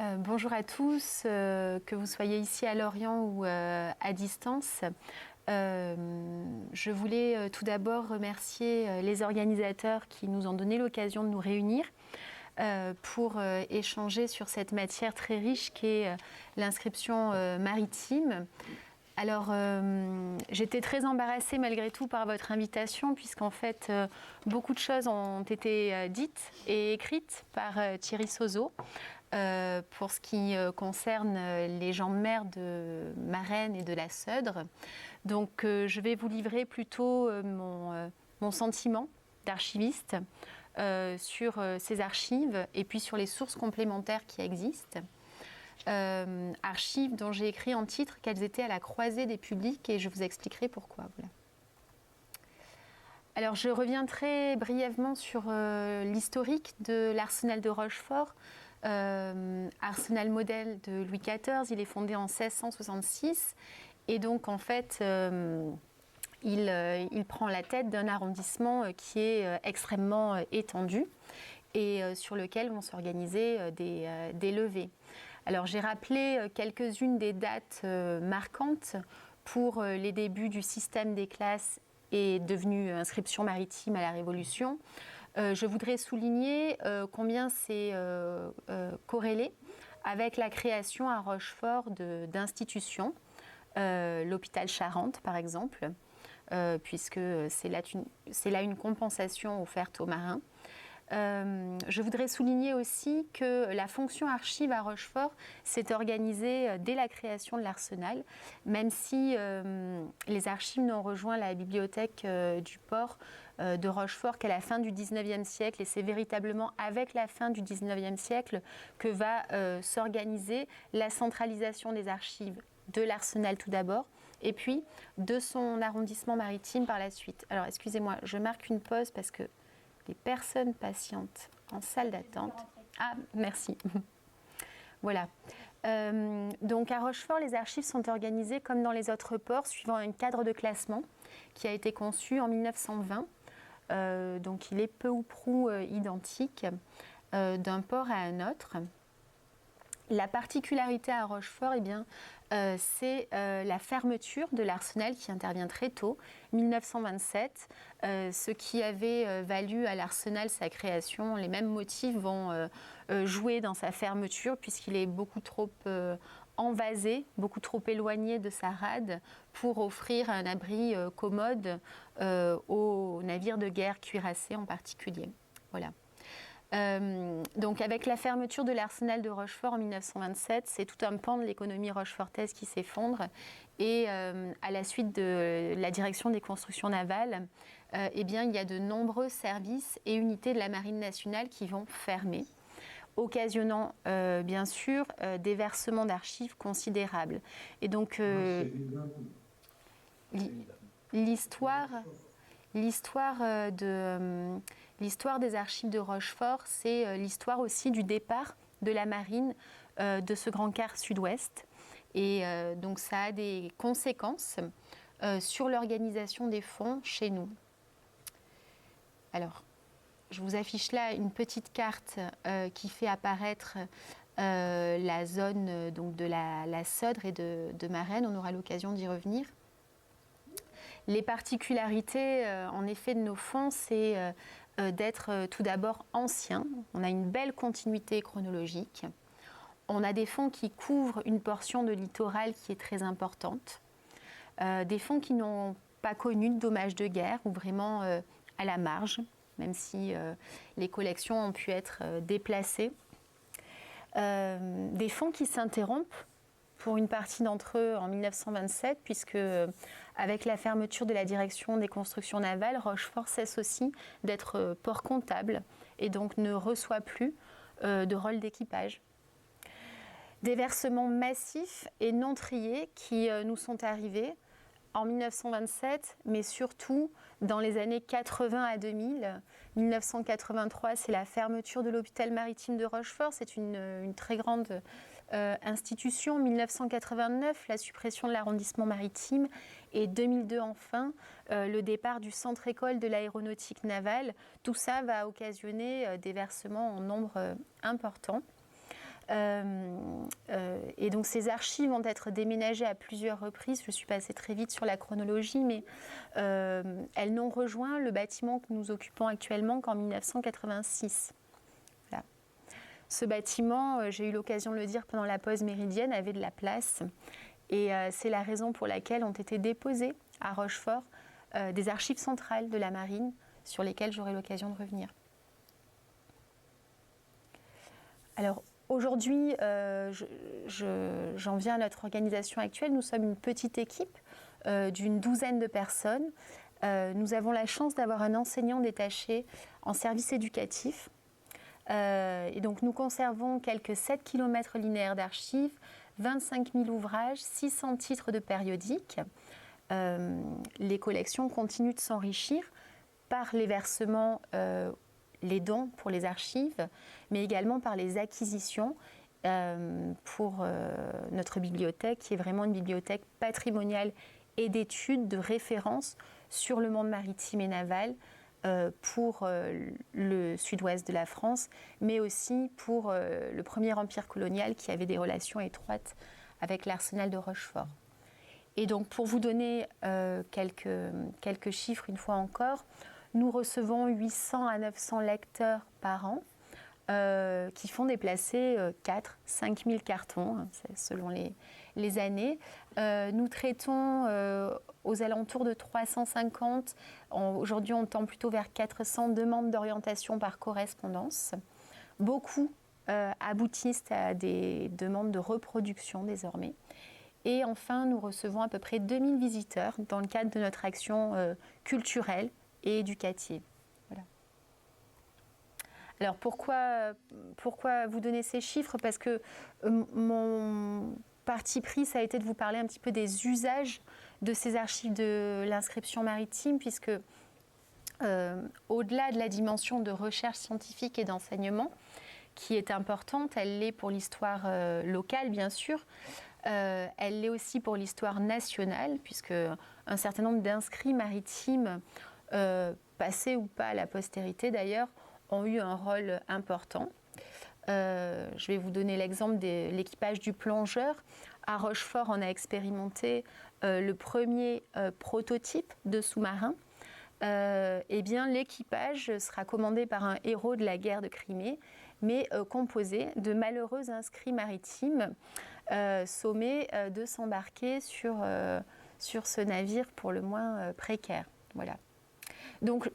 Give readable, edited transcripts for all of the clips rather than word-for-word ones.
Bonjour à tous, que vous soyez ici à Lorient ou à distance. Je voulais tout d'abord remercier les organisateurs qui nous ont donné l'occasion de nous réunir pour échanger sur cette matière très riche qu'est l'inscription maritime. Alors, j'étais très embarrassée malgré tout par votre invitation, puisqu'en fait, beaucoup de choses ont été dites et écrites par Thierry Sozo pour ce qui concerne les gens de mer de Marennes et de la Seudre. Donc, je vais vous livrer plutôt mon sentiment d'archiviste sur ces archives et puis sur les sources complémentaires qui existent. Archives dont j'ai écrit en titre qu'elles étaient à la croisée des publics et je vous expliquerai pourquoi. Voilà. Alors je reviens très brièvement sur l'historique de l'arsenal de Rochefort, arsenal modèle de Louis XIV. Il est fondé en 1666 et donc en fait il prend la tête d'un arrondissement qui est extrêmement étendu et sur lequel vont s'organiser des levées. Alors j'ai rappelé quelques-unes des dates marquantes pour les débuts du système des classes et devenu inscription maritime à la Révolution. Je voudrais souligner combien c'est corrélé avec la création à Rochefort d'institutions, l'hôpital Charente par exemple, puisque c'est là une compensation offerte aux marins. Je voudrais souligner aussi que la fonction archive à Rochefort s'est organisée dès la création de l'arsenal, même si les archives n'ont rejoint la bibliothèque du port de Rochefort qu'à la fin du XIXe siècle, et c'est véritablement avec la fin du XIXe siècle que va s'organiser la centralisation des archives de l'arsenal tout d'abord, et puis de son arrondissement maritime par la suite. Alors excusez-moi, je marque une pause parce que les personnes patientes en salle d'attente. Ah, merci. Voilà. Donc à Rochefort, les archives sont organisées comme dans les autres ports, suivant un cadre de classement qui a été conçu en 1920. Donc il est peu ou prou identique d'un port à un autre. La particularité à Rochefort, c'est la fermeture de l'arsenal qui intervient très tôt, 1927, ce qui avait valu à l'arsenal sa création. Les mêmes motifs vont jouer dans sa fermeture puisqu'il est beaucoup trop envasé, beaucoup trop éloigné de sa rade pour offrir un abri commode aux navires de guerre cuirassés en particulier. Voilà. Donc avec la fermeture de l'arsenal de Rochefort en 1927, c'est tout un pan de l'économie rochefortaise qui s'effondre et à la suite de la direction des constructions navales, il y a de nombreux services et unités de la Marine nationale qui vont fermer, occasionnant bien sûr des versements d'archives considérables. Et donc l'histoire des archives de Rochefort, c'est l'histoire aussi du départ de la marine de ce grand quart sud-ouest. Et donc ça a des conséquences sur l'organisation des fonds chez nous. Alors, je vous affiche là une petite carte qui fait apparaître la zone donc de la Seudre et de Marennes. On aura l'occasion d'y revenir. Les particularités, en effet, de nos fonds, c'est d'être tout d'abord anciens. On a une belle continuité chronologique. On a des fonds qui couvrent une portion de littoral qui est très importante. Des fonds qui n'ont pas connu de dommages de guerre ou vraiment à la marge, même si les collections ont pu être déplacées. Des fonds qui s'interrompent pour une partie d'entre eux en 1927, puisque avec la fermeture de la direction des constructions navales, Rochefort cesse aussi d'être port comptable et donc ne reçoit plus de rôle d'équipage. Des versements massifs et non triés qui nous sont arrivés en 1927, mais surtout dans les années 80 à 2000. 1983, c'est la fermeture de l'hôpital maritime de Rochefort, c'est une très grande institution. 1989, la suppression de l'arrondissement maritime. Et 2002, enfin, le départ du centre-école de l'aéronautique navale. Tout ça va occasionner des versements en nombre important. Et donc ces archives vont être déménagées à plusieurs reprises. Je suis passée très vite sur la chronologie, mais elles n'ont rejoint le bâtiment que nous occupons actuellement qu'en 1986. Voilà. Ce bâtiment, j'ai eu l'occasion de le dire pendant la pause méridienne, avait de la place. Et c'est la raison pour laquelle ont été déposées à Rochefort des archives centrales de la marine sur lesquelles j'aurai l'occasion de revenir. Alors aujourd'hui, j'en viens à notre organisation actuelle. Nous sommes une petite équipe d'une douzaine de personnes. Nous avons la chance d'avoir un enseignant détaché en service éducatif. Et donc nous conservons quelques 7 km linéaires d'archives, 25 000 ouvrages, 600 titres de périodiques. Les collections continuent de s'enrichir par les versements, les dons pour les archives, mais également par les acquisitions pour notre bibliothèque, qui est vraiment une bibliothèque patrimoniale et d'études, de référence sur le monde maritime et naval pour le sud-ouest de la France, mais aussi pour le premier empire colonial qui avait des relations étroites avec l'arsenal de Rochefort. Et donc pour vous donner quelques chiffres une fois encore, nous recevons 800 à 900 lecteurs par an qui font déplacer 4-5 000 cartons, hein, selon les années. Nous traitons aux alentours de 350, aujourd'hui on tend plutôt vers 400 demandes d'orientation par correspondance. Beaucoup aboutissent à des demandes de reproduction désormais. Et enfin, nous recevons à peu près 2000 visiteurs dans le cadre de notre action culturelle et éducative. Voilà. Alors pourquoi vous donner ces chiffres? Parce que mon parti pris, ça a été de vous parler un petit peu des usages de ces archives de l'inscription maritime, puisque au-delà de la dimension de recherche scientifique et d'enseignement, qui est importante, elle l'est pour l'histoire locale bien sûr, elle l'est aussi pour l'histoire nationale, puisque un certain nombre d'inscrits maritimes, passés ou pas à la postérité d'ailleurs, ont eu un rôle important. Je vais vous donner l'exemple de l'équipage du plongeur. À Rochefort, on a expérimenté le premier prototype de sous-marin. Eh bien, l'équipage sera commandé par un héros de la guerre de Crimée, mais composé de malheureux inscrits maritimes sommés de s'embarquer sur ce navire pour le moins précaire. Voilà. Donc,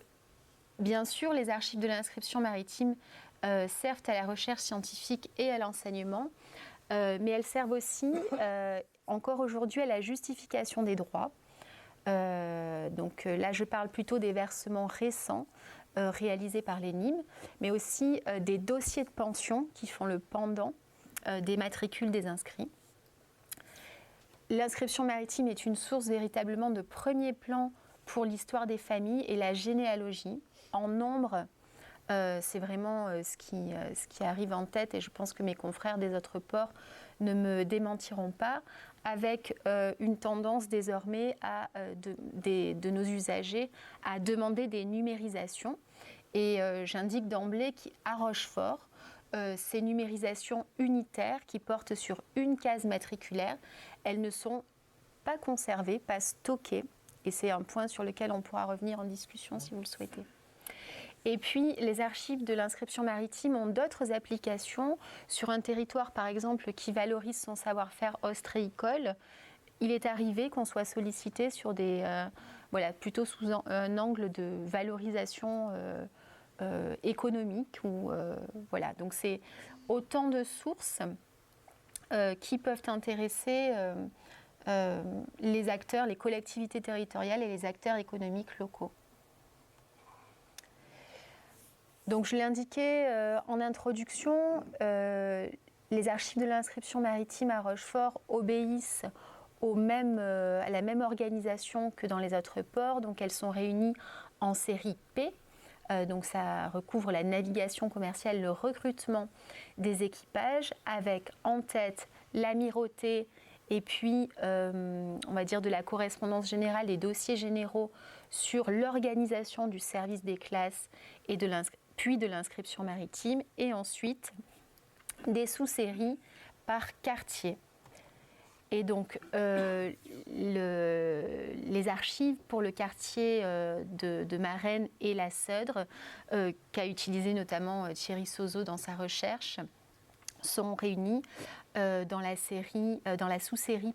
bien sûr, les archives de l'inscription maritime servent à la recherche scientifique et à l'enseignement, mais elles servent aussi, encore aujourd'hui, à la justification des droits. Donc là, je parle plutôt des versements récents réalisés par l'ENIM, mais aussi des dossiers de pension qui font le pendant des matricules des inscrits. L'inscription maritime est une source véritablement de premier plan pour l'histoire des familles et la généalogie. En nombre, c'est vraiment ce qui arrive en tête, et je pense que mes confrères des autres ports ne me démentiront pas, avec une tendance désormais de nos usagers à demander des numérisations. Et j'indique d'emblée qu'à Rochefort, ces numérisations unitaires qui portent sur une case matriculaire, elles ne sont pas conservées, pas stockées. Et c'est un point sur lequel on pourra revenir en discussion si vous le souhaitez. Et puis, les archives de l'inscription maritime ont d'autres applications sur un territoire, par exemple, qui valorise son savoir-faire ostréicole. Il est arrivé qu'on soit sollicité sur plutôt sous un angle de valorisation économique. Voilà. Donc, c'est autant de sources qui peuvent intéresser les acteurs, les collectivités territoriales et les acteurs économiques locaux. Donc je l'ai indiqué en introduction, les archives de l'inscription maritime à Rochefort obéissent à la même organisation que dans les autres ports. Donc elles sont réunies en série P. Donc ça recouvre la navigation commerciale, le recrutement des équipages, avec en tête l'amirauté et puis on va dire de la correspondance générale, des dossiers généraux sur l'organisation du service des classes et puis de l'inscription maritime, et ensuite des sous-séries par quartier. Et donc, les archives pour le quartier de Marennes et la Seudre, qu'a utilisé notamment Thierry Sauzot dans sa recherche, sont réunies dans la sous-série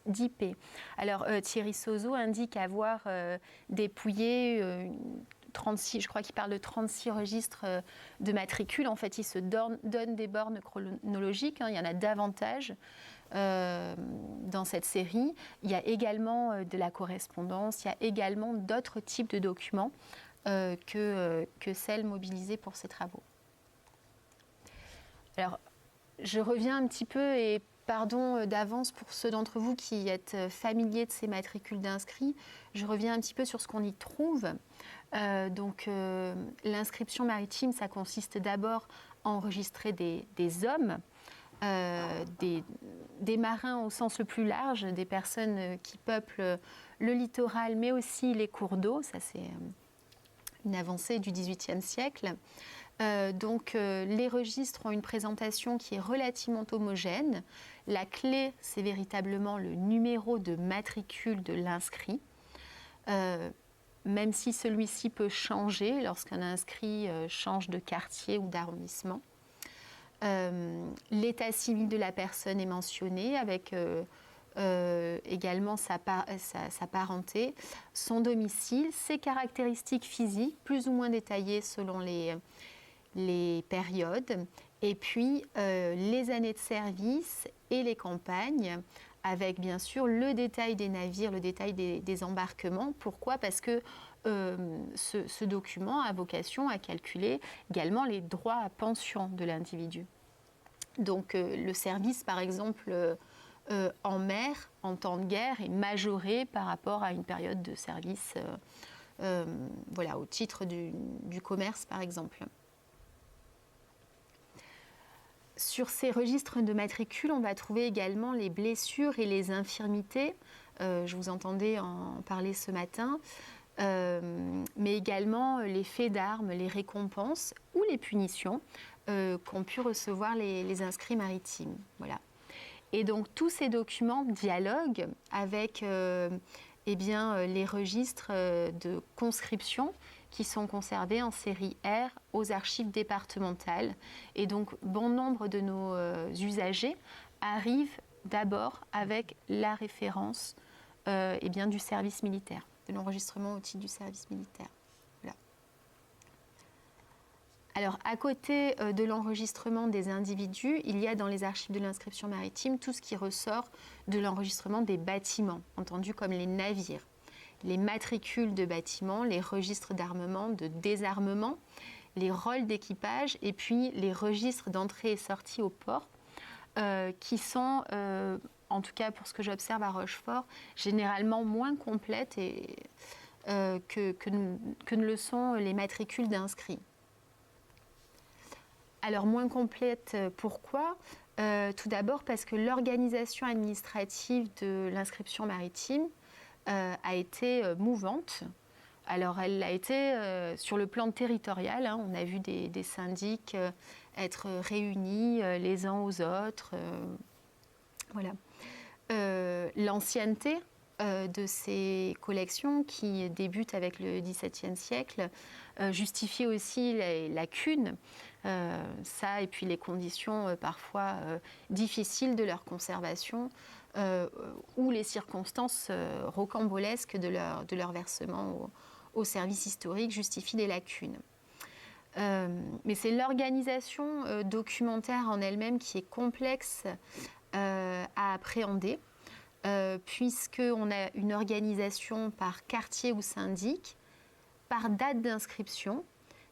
d'IP. Alors, Thierry Sauzot indique avoir dépouillé 36, je crois qu'il parle de 36 registres de matricules. En fait, il se donne des bornes chronologiques, il y en a davantage. Dans cette série, il y a également de la correspondance, il y a également d'autres types de documents que celles mobilisées pour ces travaux. Alors, je reviens un petit peu et pardon d'avance pour ceux d'entre vous qui êtes familiers de ces matricules d'inscrits, je reviens un petit peu sur ce qu'on y trouve. L'inscription maritime, ça consiste d'abord à enregistrer des hommes, des marins au sens le plus large, des personnes qui peuplent le littoral, mais aussi les cours d'eau. Ça, c'est une avancée du XVIIIe siècle. Les registres ont une présentation qui est relativement homogène. La clé, c'est véritablement le numéro de matricule de l'inscrit, même si celui-ci peut changer lorsqu'un inscrit change de quartier ou d'arrondissement. L'état civil de la personne est mentionné avec également sa parenté, son domicile, ses caractéristiques physiques plus ou moins détaillées selon les périodes, et puis les années de service et les campagnes, avec bien sûr le détail des navires, le détail des embarquements. Pourquoi ? Parce que ce document a vocation à calculer également les droits à pension de l'individu. Donc le service, par exemple, en mer, en temps de guerre, est majoré par rapport à une période de service au titre du commerce, par exemple. Sur ces registres de matricules, on va trouver également les blessures et les infirmités. Je vous entendais en parler ce matin. Mais également les faits d'armes, les récompenses ou les punitions qu'ont pu recevoir les inscrits maritimes. Voilà. Et donc tous ces documents dialoguent avec les registres de conscription qui sont conservés en série R aux archives départementales. Et donc bon nombre de nos usagers arrivent d'abord avec la référence du service militaire, de l'enregistrement au titre du service militaire. Voilà. Alors, à côté de l'enregistrement des individus, il y a dans les archives de l'inscription maritime tout ce qui ressort de l'enregistrement des bâtiments, entendus comme les navires, les matricules de bâtiments, les registres d'armement, de désarmement, les rôles d'équipage et puis les registres d'entrée et sortie au port qui sont, en tout cas pour ce que j'observe à Rochefort, généralement moins complètes que ne le sont les matricules d'inscrits. Alors moins complètes, pourquoi ? Tout d'abord parce que l'organisation administrative de l'inscription maritime a été mouvante. Alors elle a été sur le plan territorial, on a vu des syndics être réunis les uns aux autres. Voilà. L'ancienneté de ces collections qui débutent avec le XVIIe siècle justifie aussi les lacunes, ça et puis les conditions parfois difficiles de leur conservation ou les circonstances rocambolesques de leur versement au service historique justifient des lacunes. Mais c'est l'organisation documentaire en elle-même qui est complexe à appréhender, puisqu'on a une organisation par quartier ou syndic, par date d'inscription,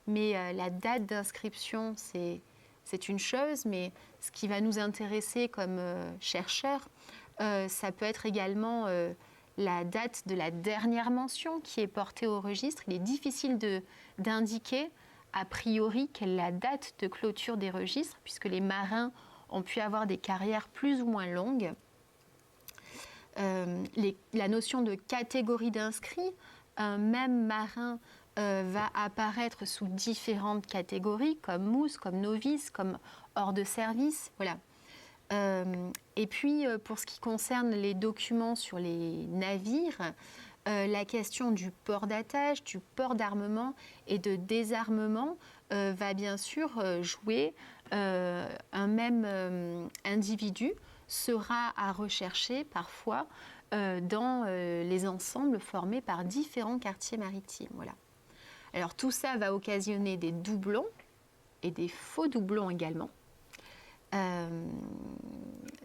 mais la date d'inscription, c'est une chose, mais ce qui va nous intéresser comme chercheurs, ça peut être également la date de la dernière mention qui est portée au registre. Il est difficile d'indiquer a priori quelle est la date de clôture des registres, puisque les marins ont pu avoir des carrières plus ou moins longues. La notion de catégorie d'inscrits, un même marin va apparaître sous différentes catégories, comme mousse, comme novice, comme hors de service. Voilà. Et puis, pour ce qui concerne les documents sur les navires, la question du port d'attache, du port d'armement et de désarmement va bien sûr jouer. Un même individu sera à rechercher parfois dans les ensembles formés par différents quartiers maritimes. Voilà. Alors tout ça va occasionner des doublons et des faux doublons également.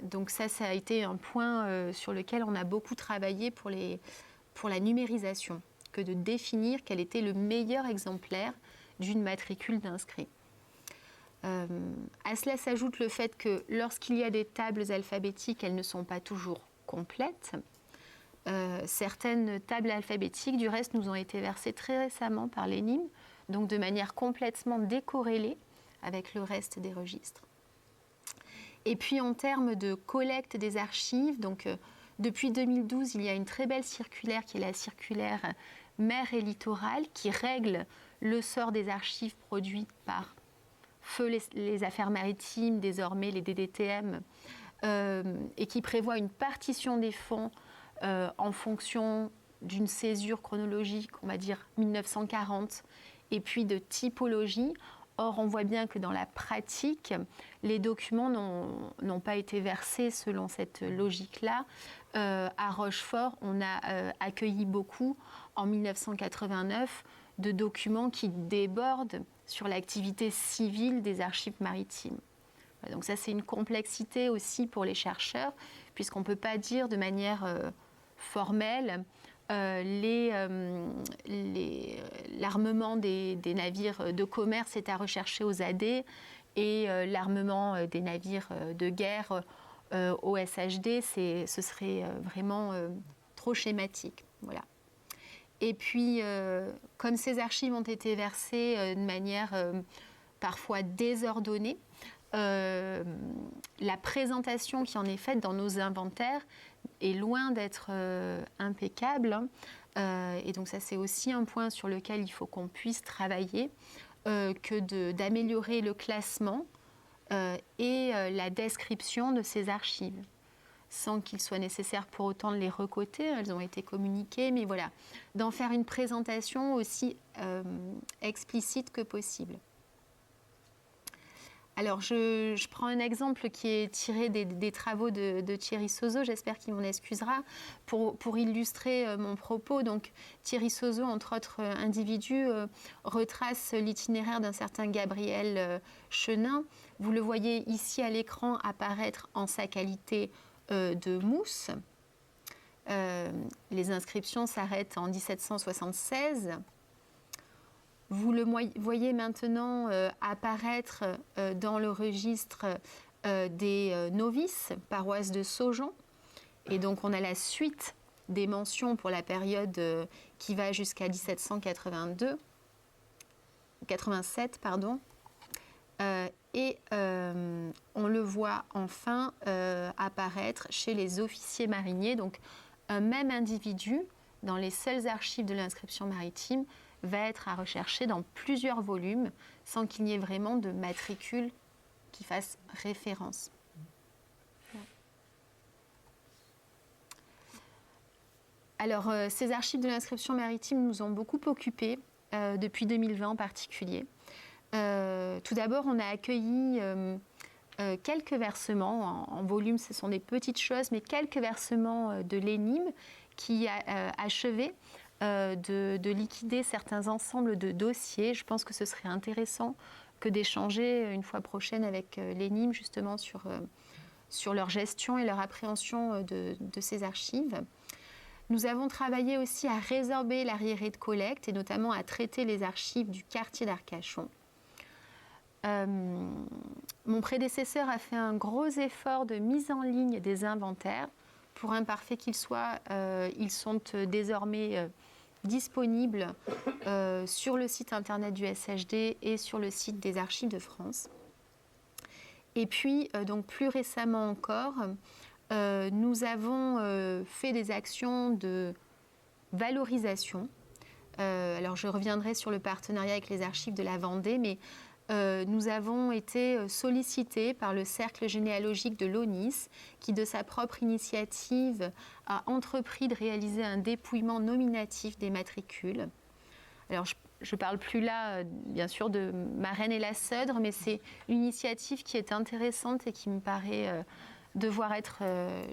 Donc ça a été un point sur lequel on a beaucoup travaillé pour la numérisation, que de définir quel était le meilleur exemplaire d'une matricule d'inscrit. À cela s'ajoute le fait que lorsqu'il y a des tables alphabétiques, elles ne sont pas toujours complètes. Certaines tables alphabétiques, du reste, nous ont été versées très récemment par l'ENIM, donc de manière complètement décorrélée avec le reste des registres. Et puis en termes de collecte des archives, donc depuis 2012, il y a une très belle circulaire qui est la circulaire Mer et Littoral qui règle le sort des archives produites par Feu les affaires maritimes, désormais les DDTM, et qui prévoit une partition des fonds en fonction d'une césure chronologique, on va dire 1940, et puis de typologie. Or, on voit bien que dans la pratique, les documents n'ont pas été versés selon cette logique-là. À Rochefort, on a accueilli beaucoup, en 1989, de documents qui débordent sur l'activité civile des archives maritimes. Donc ça, c'est une complexité aussi pour les chercheurs, puisqu'on ne peut pas dire de manière formelle l'armement des navires de commerce est à rechercher aux AD et l'armement des navires de guerre au SHD, ce serait vraiment trop schématique. Voilà. Et puis, comme ces archives ont été versées de manière parfois désordonnée, la présentation qui en est faite dans nos inventaires est loin d'être impeccable. Et donc ça, c'est aussi un point sur lequel il faut qu'on puisse travailler, que d'améliorer le classement et la description de ces archives, sans qu'il soit nécessaire pour autant de les recoter. Elles ont été communiquées, mais voilà, d'en faire une présentation aussi explicite que possible. Alors, je prends un exemple qui est tiré des travaux de Thierry Sozo, j'espère qu'il m'en excusera, pour illustrer mon propos. Donc, Thierry Sozo, entre autres individus, retrace l'itinéraire d'un certain Gabriel Chenin. Vous le voyez ici à l'écran apparaître en sa qualité de mousse. Les inscriptions s'arrêtent en 1776. Vous le voyez maintenant apparaître dans le registre des novices, paroisse de Saujon. Et donc, on a la suite des mentions pour la période qui va jusqu'à 1787, pardon. Et on le voit enfin apparaître chez les officiers mariniers. Donc, un même individu, dans les seules archives de l'inscription maritime, va être à rechercher dans plusieurs volumes sans qu'il n'y ait vraiment de matricule qui fasse référence. Alors, ces archives de l'inscription maritime nous ont beaucoup occupés depuis 2020 en particulier. Tout d'abord, on a accueilli quelques versements en volume, ce sont des petites choses, mais quelques versements de l'ENIM qui a achevé de liquider certains ensembles de dossiers. Je pense que ce serait intéressant que d'échanger une fois prochaine avec l'ENIM justement sur leur gestion et leur appréhension de ces archives. Nous avons travaillé aussi à résorber l'arriéré de collecte et notamment à traiter les archives du quartier d'Arcachon. Mon prédécesseur a fait un gros effort de mise en ligne des inventaires. Pour imparfaits qu'ils soient, ils sont désormais disponibles sur le site internet du SHD et sur le site des Archives de France. Et puis, donc plus récemment encore, nous avons fait des actions de valorisation. Alors, je reviendrai sur le partenariat avec les Archives de la Vendée, mais nous avons été sollicités par le cercle généalogique de l'ONIS, qui de sa propre initiative a entrepris de réaliser un dépouillement nominatif des matricules. Alors je ne parle plus là, bien sûr, de Marennes et la Seudre, mais c'est une initiative qui est intéressante et qui me paraît devoir être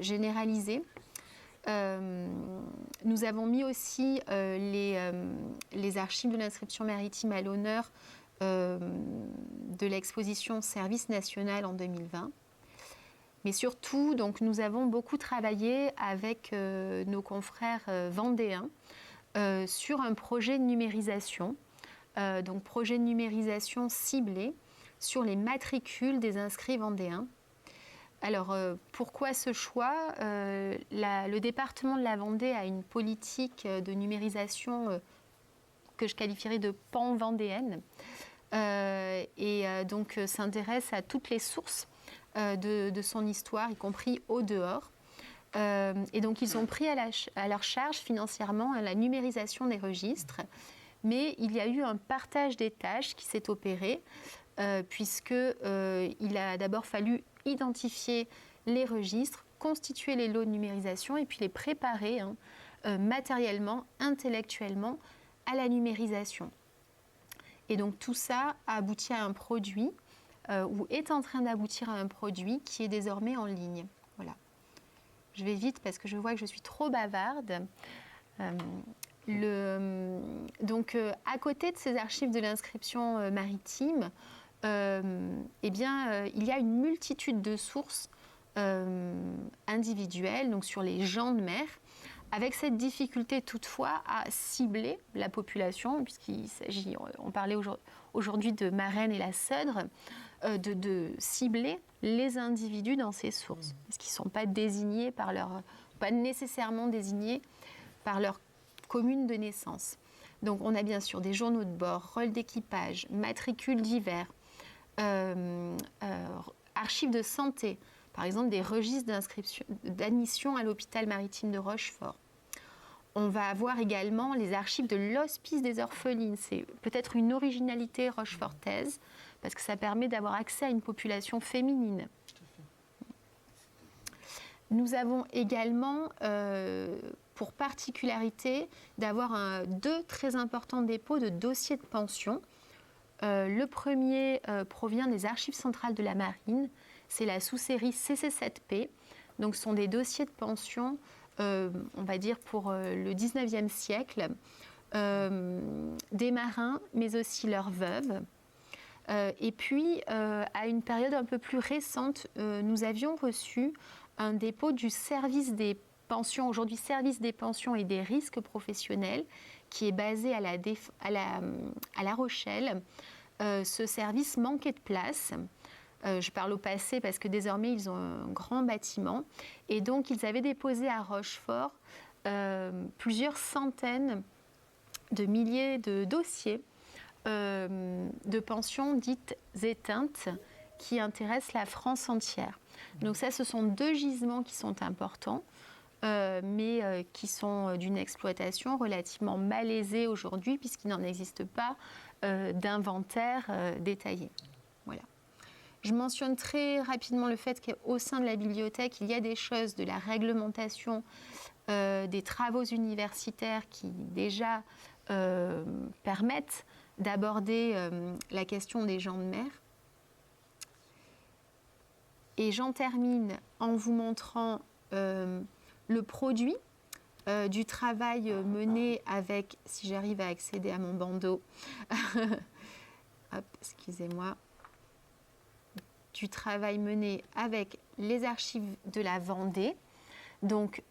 généralisée. Nous avons mis aussi les archives de l'inscription maritime à l'honneur de l'exposition Service national en 2020. Mais surtout, donc, nous avons beaucoup travaillé avec nos confrères vendéens sur un projet de numérisation, donc projet de numérisation ciblé sur les matricules des inscrits vendéens. Alors, pourquoi ce choix ? Le département de la Vendée a une politique de numérisation que je qualifierais de pan-vendéenne, donc s'intéresse à toutes les sources de son histoire, y compris au dehors. Et donc, ils ont pris à leur charge financièrement la numérisation des registres, mais il y a eu un partage des tâches qui s'est opéré, puisqu'il a d'abord fallu identifier les registres, constituer les lots de numérisation et puis les préparer matériellement, intellectuellement à la numérisation. Et donc tout ça a abouti à un produit, ou est en train d'aboutir à un produit qui est désormais en ligne. Voilà. Je vais vite parce que je vois que je suis trop bavarde. Donc, à côté de ces archives de l'inscription maritime, il y a une multitude de sources individuelles, donc sur les gens de mer, avec cette difficulté toutefois à cibler la population, puisqu'il s'agit, on parlait aujourd'hui de Marennes et la Seudre, de cibler les individus dans ces sources, parce qu'ils ne sont pas nécessairement désignés par leur commune de naissance. Donc on a bien sûr des journaux de bord, rôles d'équipage, matricules divers, archives de santé, par exemple des registres d'admission à l'hôpital maritime de Rochefort. On va avoir également les archives de l'Hospice des Orphelines. C'est peut-être une originalité rochefortaise, parce que ça permet d'avoir accès à une population féminine. Nous avons également pour particularité d'avoir deux très importants dépôts de dossiers de pension. Le premier provient des Archives centrales de la Marine. C'est la sous-série CC7P. Donc, ce sont des dossiers de pension, on va dire pour le 19e siècle, des marins, mais aussi leurs veuves. Et puis, à une période un peu plus récente, nous avions reçu un dépôt du service des pensions, aujourd'hui service des pensions et des risques professionnels, qui est basé à La Rochelle. Ce service manquait de place. Je parle au passé parce que désormais ils ont un grand bâtiment. Et donc ils avaient déposé à Rochefort plusieurs centaines de milliers de dossiers de pensions dites éteintes qui intéressent la France entière. Donc ça, ce sont deux gisements qui sont importants, mais qui sont d'une exploitation relativement malaisée aujourd'hui, puisqu'il n'en existe pas d'inventaire détaillé. Voilà. Je mentionne très rapidement le fait qu'au sein de la bibliothèque, il y a des choses de la réglementation des travaux universitaires qui déjà permettent d'aborder la question des gens de mer. Et j'en termine en vous montrant le produit du travail mené avec, si j'arrive à accéder à mon bandeau, hop, excusez-moi, du travail mené avec les archives de la Vendée. Donc,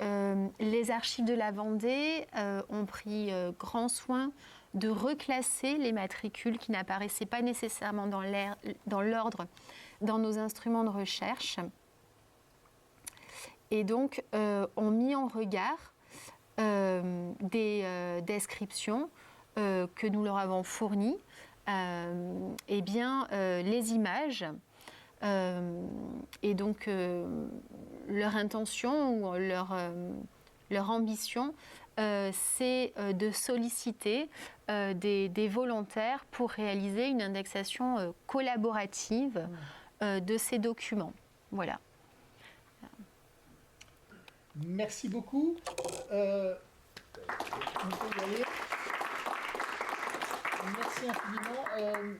les archives de la Vendée ont pris grand soin de reclasser les matricules qui n'apparaissaient pas nécessairement dans l'ordre dans nos instruments de recherche. Et donc, ont mis en regard des descriptions que nous leur avons fournies, les images. Et donc, leur intention ou leur ambition c'est de solliciter des volontaires pour réaliser une indexation collaborative de ces documents. Voilà. Merci beaucoup. On peut y aller. Merci infiniment.